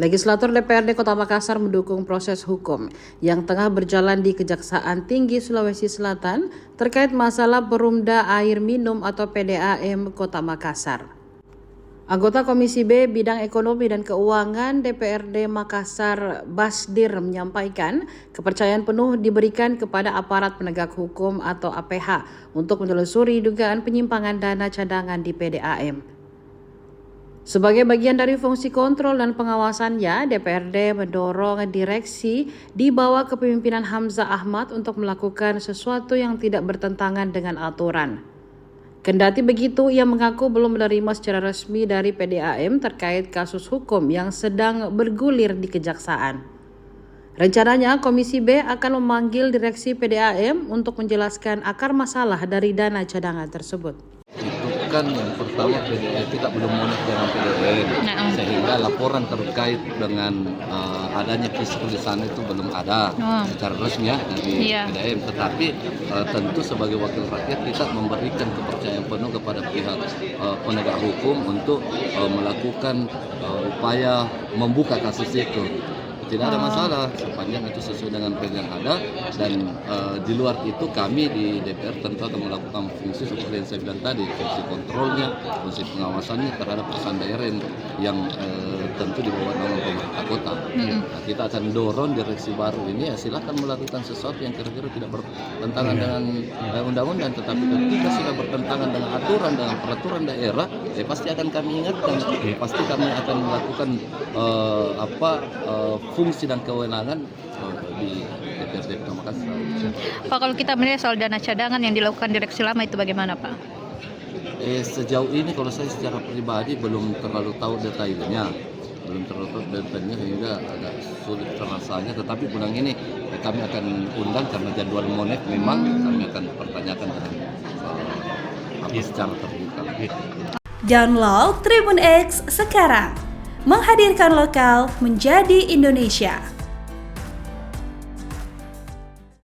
Legislator DPRD Kota Makassar mendukung proses hukum yang tengah berjalan di Kejaksaan Tinggi Sulawesi Selatan terkait masalah Perumda Air Minum atau PDAM Kota Makassar. Anggota Komisi B Bidang Ekonomi dan Keuangan DPRD Makassar Basdir menyampaikan kepercayaan penuh diberikan kepada aparat penegak hukum atau APH untuk menelusuri dugaan penyimpangan dana cadangan di PDAM. Sebagai bagian dari fungsi kontrol dan pengawasannya, DPRD mendorong direksi di bawah kepemimpinan Hamzah Ahmad untuk melakukan sesuatu yang tidak bertentangan dengan aturan. Kendati begitu, ia mengaku belum menerima secara resmi dari PDAM terkait kasus hukum yang sedang bergulir di Kejaksaan. Rencananya, Komisi B akan memanggil direksi PDAM untuk menjelaskan akar masalah dari dana cadangan tersebut. Kan yang pertama kita belum monet dengan PDN, sehingga laporan terkait dengan adanya kisru di sana itu belum ada secara resmi dari PDN. Tetapi tentu sebagai wakil rakyat kita memberikan kepercayaan penuh kepada pihak penegak hukum untuk melakukan upaya membuka kasus itu. Tidak ada masalah sepanjang itu sesuai dengan plan yang ada, dan di luar itu kami di DPR tentu akan melakukan fungsi seperti yang saya bilang tadi, fungsi kontrolnya, fungsi pengawasannya terhadap perusahaan daerah yang tentu di bawah naungan pemerintah kota. Nah, kita akan dorong direksi baru ini silahkan melakukan sesuatu yang kira-kira tidak bertentangan dengan undang-undang, tetapi ketika sudah bertentangan dengan aturan dan peraturan daerah, pasti akan kami ingatkan, pasti kami akan melakukan fungsi dan kewenangan di DPRD Kota Makassar. Pak, kalau kita melihat soal dana cadangan yang dilakukan direksi lama itu bagaimana, Pak? Sejauh ini kalau saya secara pribadi belum terlalu tahu detailnya, sehingga agak sulit terasanya. Tetapi bulan ini kami akan undang karena jadwal monet memang kami akan pertanyakan dengan secara terbuka. Download Tribun X sekarang. Menghadirkan lokal menjadi Indonesia.